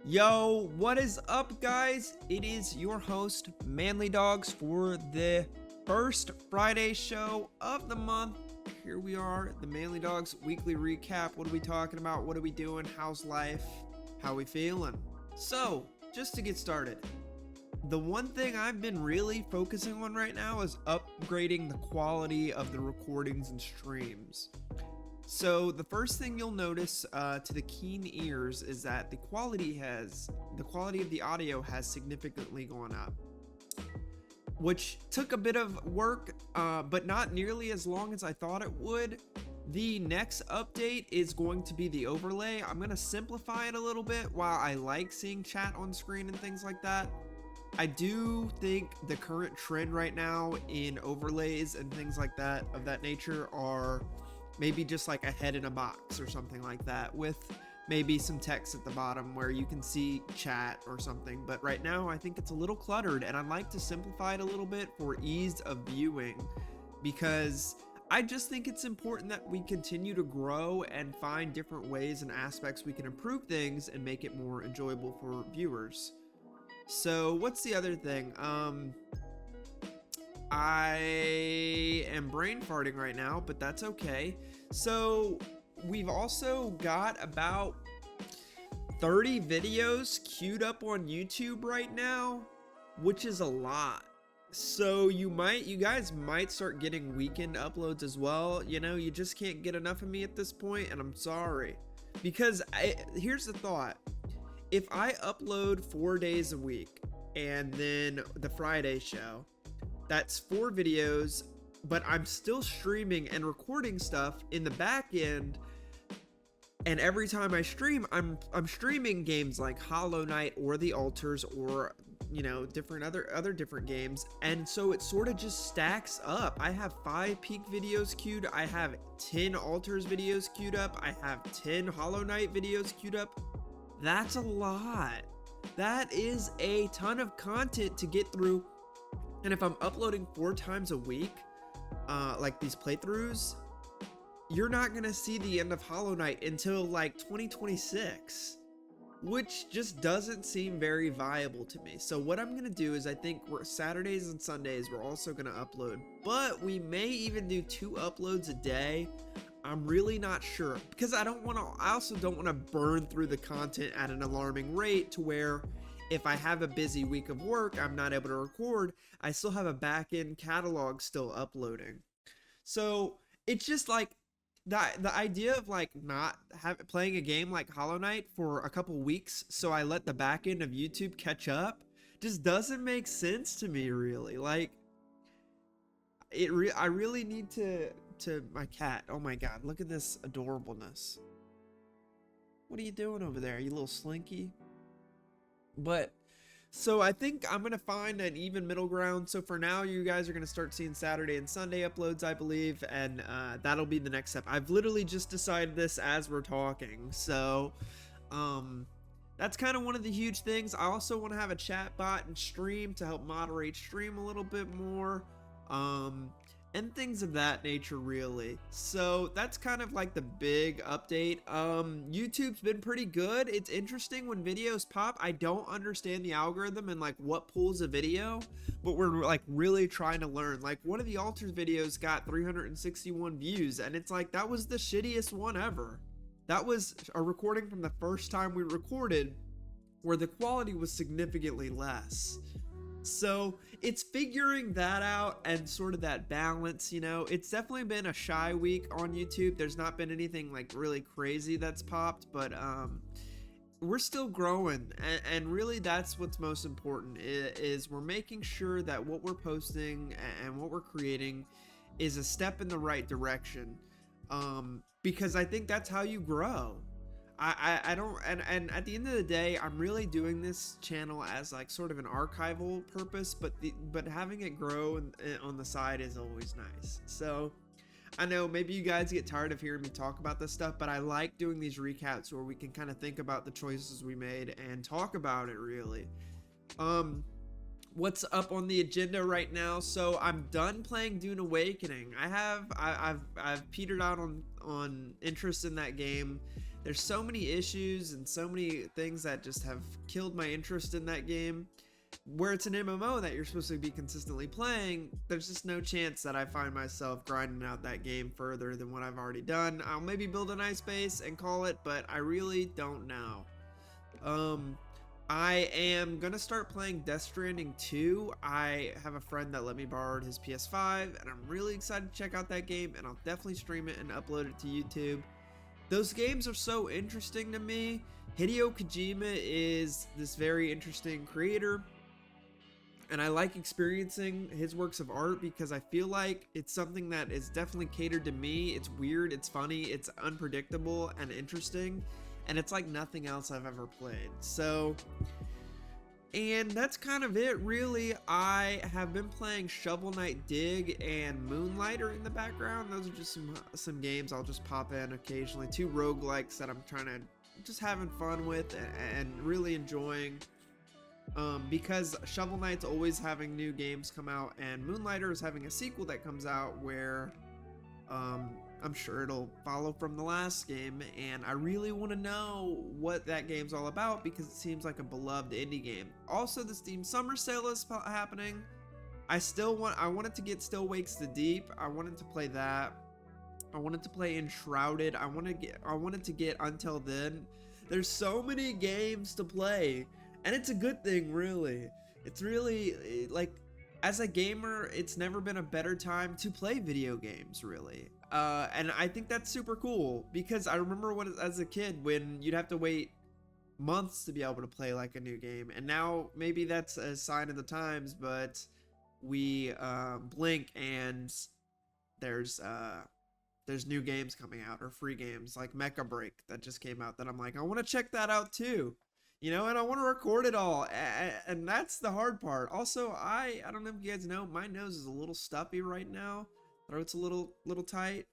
Yo, what is up, guys? It is your host, Manlydogs, for the first Friday show of the month. Here we are, the Manlydogs weekly recap. What are we talking about? What are we doing? How's life? How we feeling? So, just to get started, the one thing I've been really focusing on right now is upgrading the quality of the recordings and streams. So the first thing you'll notice to the keen ears is that the quality of the audio has significantly gone up, which took a bit of work, but not nearly as long as I thought it would. The next update is going to be the overlay. I'm going to simplify it a little bit. While I like seeing chat on screen and things like that, I do think the current trend right now in overlays and things like that of that nature are maybe just like a head in a box or something like that, with maybe some text at the bottom where you can see chat or something. But right now I think it's a little cluttered, and I'd like to simplify it a little bit for ease of viewing, because I just think it's important that we continue to grow and find different ways and aspects we can improve things and make it more enjoyable for viewers. So what's the other thing? I am brain farting right now, but that's okay. So we've also got about 30 videos queued up on YouTube right now, which is a lot. So you guys might start getting weekend uploads as well. You know, you just can't get enough of me at this point, and I'm sorry. Because here's the thought. If I upload 4 days a week and then the Friday show, that's 4 videos, but I'm still streaming and recording stuff in the back end. And every time I stream, I'm streaming games like Hollow Knight or The Altars, or different other different games. And so it sort of just stacks up. I have 5 Peak videos queued. I have 10 Altars videos queued up. I have 10 Hollow Knight videos queued up. That's a lot. That is a ton of content to get through. And if I'm uploading 4 times a week, like these playthroughs, you're not gonna see the end of Hollow Knight until like 2026, which just doesn't seem very viable to me. So what I'm gonna do is, I think Saturdays and Sundays we're also gonna upload, but we may even do 2 uploads a day. I'm really not sure, because I also don't want to burn through the content at an alarming rate to where if I have a busy week of work, I'm not able to record. I still have a back-end catalog still uploading. So it's just like the idea of like not playing a game like Hollow Knight for a couple weeks so I let the back end of YouTube catch up just doesn't make sense to me, really. Like I really need to my cat. Oh my god, look at this adorableness. What are you doing over there, you little slinky? But so I think I'm gonna find an even middle ground. So for now, you guys are gonna start seeing Saturday and Sunday uploads, I believe, and that'll be the next step. I've literally just decided this as we're talking. So that's kind of one of the huge things. I also want to have a chat bot and stream to help moderate stream a little bit more, and things of that nature, really. So that's kind of like the big update. YouTube's been pretty good. It's interesting when videos pop. I don't understand the algorithm and like what pulls a video, but we're like really trying to learn. Like one of the Altars videos got 361 views, and it's like that was the shittiest one ever. That was a recording from the first time we recorded where the quality was significantly less. So it's figuring that out and sort of that balance. It's definitely been a shy week on YouTube. There's not been anything like really crazy that's popped, but we're still growing, and really that's what's most important, is we're making sure that what we're posting and what we're creating is a step in the right direction, because I think that's how you grow. I don't, and at the end of the day, I'm really doing this channel as like sort of an archival purpose, but having it grow on the side is always nice. So I know maybe you guys get tired of hearing me talk about this stuff, but I like doing these recaps where we can kind of think about the choices we made and talk about it, really. What's up on the agenda right now? So I'm done playing Dune Awakening. I've petered out on interest in that game. There's so many issues and so many things that just have killed my interest in that game. Where it's an MMO that you're supposed to be consistently playing, there's just no chance that I find myself grinding out that game further than what I've already done. I'll maybe build a nice base and call it, but I really don't know. I am gonna start playing Death Stranding 2. I have a friend that let me borrow his PS5, and I'm really excited to check out that game, and I'll definitely stream it and upload it to YouTube. Those games are so interesting to me. Hideo Kojima is this very interesting creator, and I like experiencing his works of art because I feel like it's something that is definitely catered to me. It's weird, it's funny, it's unpredictable and interesting, and it's like nothing else I've ever played. So, and that's kind of it, really. I have been playing Shovel Knight Dig and Moonlighter in the background. Those are just some games I'll just pop in occasionally. 2 roguelikes that I'm trying to just having fun with and really enjoying. Because Shovel Knight's always having new games come out, and Moonlighter is having a sequel that comes out where I'm sure it'll follow from the last game, and I really want to know what that game's all about because it seems like a beloved indie game. Also, the Steam Summer Sale is happening. I wanted to get Still Wakes the Deep. I wanted to play that. I wanted to play Enshrouded. I wanted to get Until Then. There's so many games to play, and it's a good thing, really. It's really, like, as a gamer, it's never been a better time to play video games, really. And I think that's super cool because I remember as a kid when you'd have to wait months to be able to play like a new game, and now maybe that's a sign of the times, but we blink and there's new games coming out, or free games like Mecha Break that just came out that I'm like, I want to check that out too. You know, and I want to record it all, and that's the hard part. Also, I don't know if you guys know, my nose is a little stuffy right now. Throat's a little tight,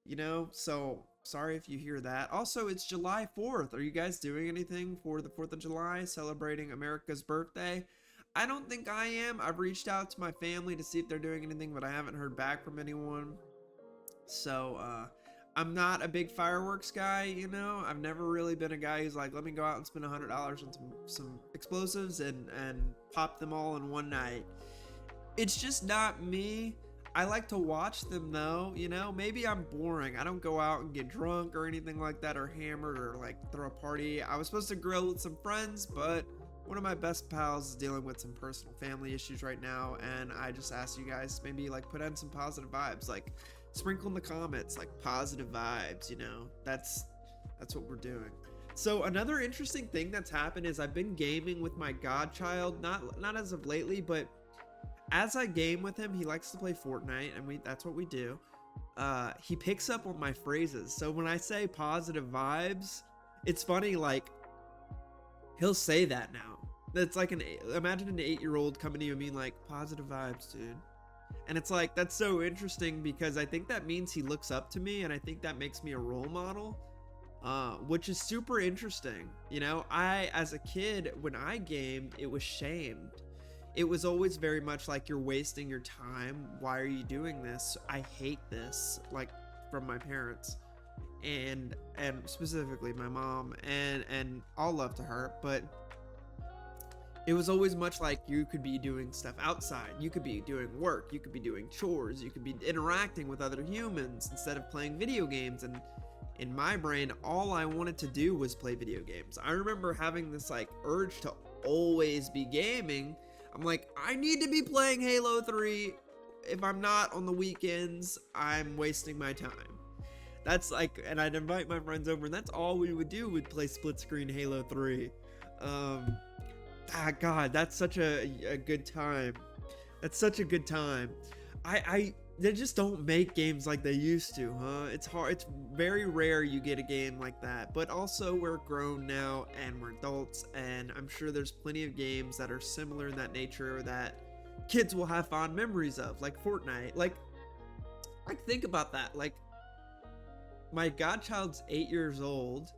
you know, so sorry if you hear that. Also, it's July 4th. Are you guys doing anything for the 4th of July, celebrating America's birthday? I don't think I am. I've reached out to my family to see if they're doing anything, but I haven't heard back from anyone. So, I'm not a big fireworks guy, you know. I've never really been a guy who's like, let me go out and spend $100 on some explosives and pop them all in one night. It's just not me. I like to watch them though, you know. Maybe I'm boring. I don't go out and get drunk or anything like that, or hammered, or like throw a party. I was supposed to grill with some friends, but one of my best pals is dealing with some personal family issues right now, and I just asked you guys to maybe like put in some positive vibes, like sprinkle in the comments like positive vibes, you know. That's what we're doing. So another interesting thing that's happened is I've been gaming with my godchild, not as of lately, but as I game with him, he likes to play Fortnite, and that's what we do. He picks up on my phrases. So when I say positive vibes, it's funny, like, he'll say that now. That's like imagine an 8-year-old coming to you and being like, positive vibes, dude. And it's like, that's so interesting because I think that means he looks up to me, and I think that makes me a role model, which is super interesting. You know, as a kid, when I gamed, it was shamed. It was always very much like, you're wasting your time. Why are you doing this? I hate this, like, from my parents, and specifically my mom, and all love to her, but it was always much like, you could be doing stuff outside, you could be doing work, you could be doing chores, you could be interacting with other humans instead of playing video games. And in my brain, all I wanted to do was play video games. I remember having this like urge to always be gaming. I'm like, I need to be playing Halo 3. If I'm not on the weekends, I'm wasting my time. That's like, and I'd invite my friends over, and that's all we would do. We'd play split screen Halo 3. God, that's such a good time. That's such a good time. They just don't make games like they used to, huh? It's hard. It's very rare you get a game like that. But also, we're grown now and we're adults, and I'm sure there's plenty of games that are similar in that nature that kids will have fond memories of, like Fortnite. Like think about that. Like, my godchild's 8 years old,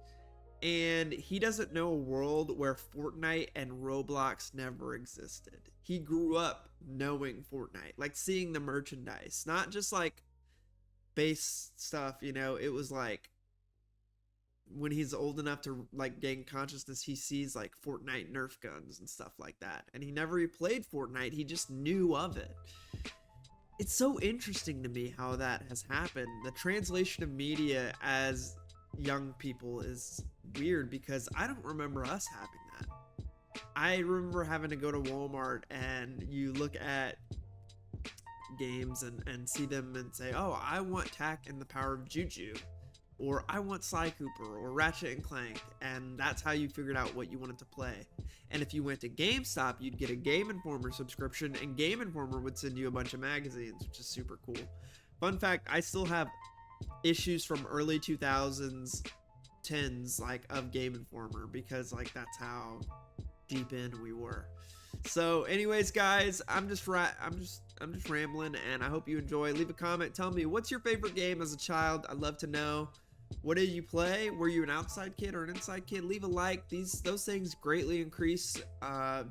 and he doesn't know a world where Fortnite and Roblox never existed. He grew up knowing Fortnite, like seeing the merchandise, not just like base stuff, you know. It was like when he's old enough to like gain consciousness, he sees like Fortnite Nerf guns and stuff like that, and he never replayed Fortnite, he just knew of it. It's so interesting to me how that has happened. The translation of media as young people is weird, because I don't remember us having that. I remember having to go to Walmart and you look at games and see them and say, oh, I want Tak and the Power of Juju, or I want Sly Cooper or Ratchet and Clank, and that's how you figured out what you wanted to play. And if you went to GameStop, you'd get a Game Informer subscription, and Game Informer would send you a bunch of magazines, which is super cool. Fun fact, I still have issues from early 2000s, 10s, like, of Game Informer, because like that's how deep in we were. So anyways, guys, I'm just rambling, and I hope you enjoy. Leave a comment, tell me what's your favorite game as a child. I'd love to know. What did you play? Were you an outside kid or an inside kid? Leave a like. Those things greatly increase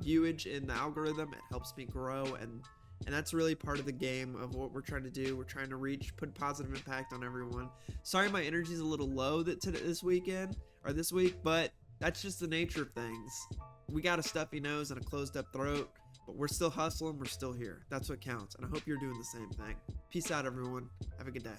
viewage in the algorithm. It helps me grow, and that's really part of the game of what we're trying to do. We're trying to put positive impact on everyone. Sorry my energy's a little low this week, but that's just the nature of things. We got a stuffy nose and a closed up throat, but we're still hustling. We're still here. That's what counts, and I hope you're doing the same thing. Peace out, everyone. Have a good day.